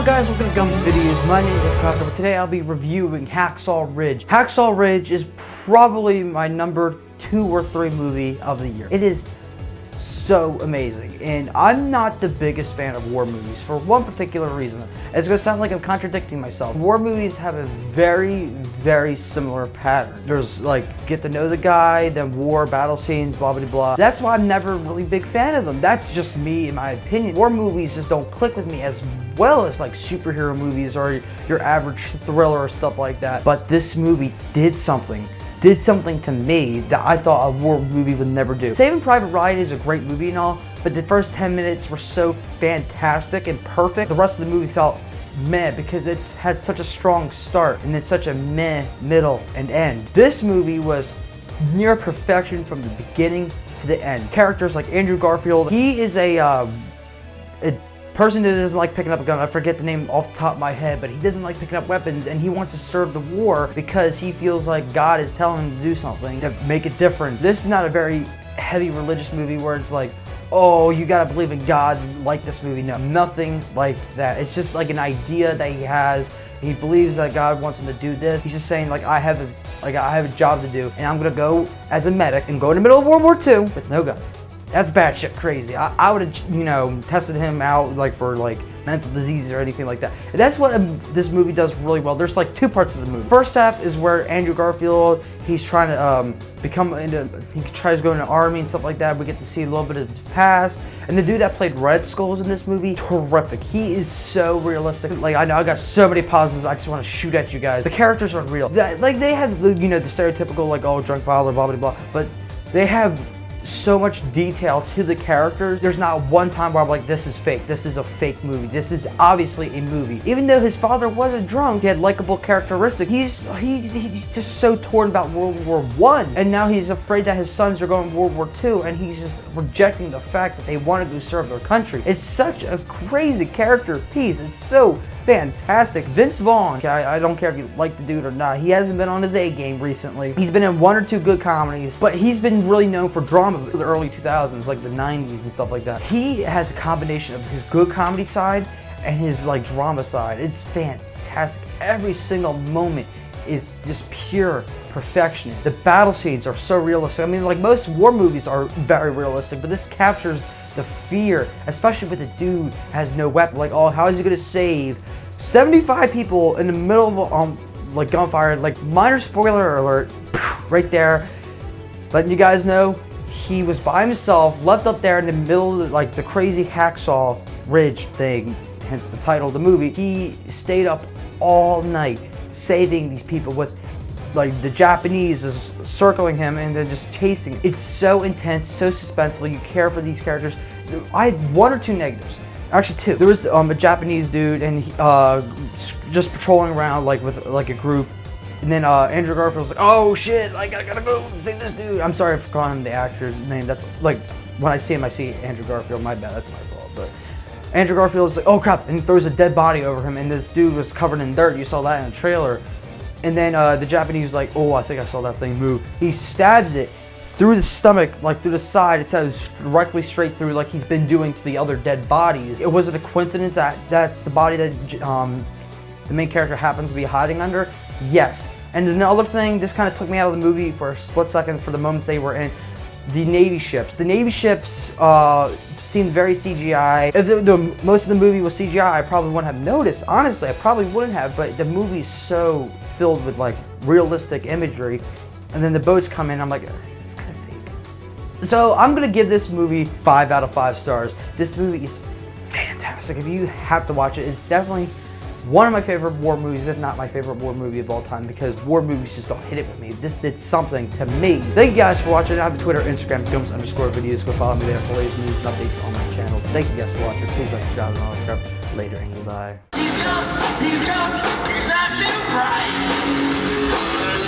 guys, welcome to Gums Videos. My name is Cocker. Today I'll be reviewing Hacksaw Ridge. Hacksaw Ridge is probably my number 2 or 3 movie of the year. It is so amazing, and I'm not the biggest fan of war movies for one particular reason. It's gonna sound like I'm contradicting myself. War movies have a very similar pattern. There's like get to know the guy, then war, battle scenes, blah blah blah. That's why I'm never really a big fan of them. That's just me in my opinion. War movies just don't click with me as well as like superhero movies or your average thriller or stuff like that. But this movie did something to me that I thought a war movie would never do. Saving Private Ryan is a great movie and all, but the first 10 minutes were so fantastic and perfect. The rest of the movie felt meh because it's had such a strong start and it's such a meh middle and end. This movie was near perfection from the beginning to the end. Characters like Andrew Garfield, he is a person that doesn't like picking up a gun. I forget the name off the top of my head, but he doesn't like picking up weapons and he wants to serve the war because he feels like God is telling him to do something to make it different. This is not a very heavy religious movie where it's like, oh, you gotta believe in God like this movie. No, nothing like that. It's just like an idea that he has. He believes that God wants him to do this. He's just saying like, I have a job to do and I'm gonna go as a medic and go in the middle of World War II with no gun. That's batshit crazy. I would have, tested him out like for like mental diseases or anything like that. And that's what this movie does really well. There's like 2 parts of the movie. First half is where Andrew Garfield, he's trying to he tries to go into the army and stuff like that. We get to see a little bit of his past. And the dude that played Red Skull in this movie, terrific. He is so realistic. Like I know I got so many positives. I just want to shoot at you guys. The characters are real. Like they have the stereotypical like drunk father, blah blah blah. But they have so much detail to the characters. There's not one time where I'm like, this is fake. This is a fake movie. This is obviously a movie. Even though his father was a drunk, he had likable characteristics. He's just so torn about World War I, and now he's afraid that his sons are going to World War II, and he's just rejecting the fact that they wanted to serve their country. It's such a crazy character piece. It's so fantastic. Vince Vaughn, I don't care if you like the dude or not, he hasn't been on his A game recently. He's been in 1 or 2 good comedies, but he's been really known for drama in the early 2000s, like the 90s and stuff like that. He has a combination of his good comedy side and his like drama side. It's fantastic. Every single moment is just pure perfection. The battle scenes are so realistic. I mean, like most war movies are very realistic, but this captures the fear, especially with the dude has no weapon. Like, oh, how is he gonna save 75 people in the middle of like gunfire? Like, minor spoiler alert, right there, letting you guys know he was by himself, left up there in the middle of like the crazy Hacksaw Ridge thing, hence the title of the movie. He stayed up all night saving these people with like the Japanese is circling him and then just chasing. It's so intense, so suspenseful. You care for these characters. I had 1 or 2 negatives. Actually 2. There was a Japanese dude and he, just patrolling around like with like a group. And then Andrew Garfield was like, oh shit, like I gotta go save this dude. I'm sorry for calling him the actor's name. That's like, when I see him, I see Andrew Garfield. My bad, that's my fault. But Andrew Garfield is like, oh crap, and he throws a dead body over him and this dude was covered in dirt. You saw that in the trailer. And then the Japanese was like, oh, I think I saw that thing move. He stabs it through the stomach, like through the side. It says directly straight through, like he's been doing to the other dead bodies. It wasn't a coincidence that that's the body that the main character happens to be hiding under? Yes. And another thing, this kind of took me out of the movie for a split second for the moments they were in. The Navy ships. The Navy ships seemed very CGI. If most of the movie was CGI, I probably wouldn't have noticed. Honestly, I probably wouldn't have, but the movie's so filled with like realistic imagery. And then the boats come in, I'm like, it's kind of fake. So I'm gonna give this movie 5 out of 5 stars. This movie is fantastic. If you have to watch it, it's definitely one of my favorite war movies, if not my favorite war movie of all time, because war movies just don't hit it with me. This did something to me. Thank you guys for watching. I have a Twitter, Instagram, Gums_videos. Go follow me there for latest news and updates on my channel. Thank you guys for watching. Please like, subscribe, and all that crap. Later and goodbye. He's not too bright.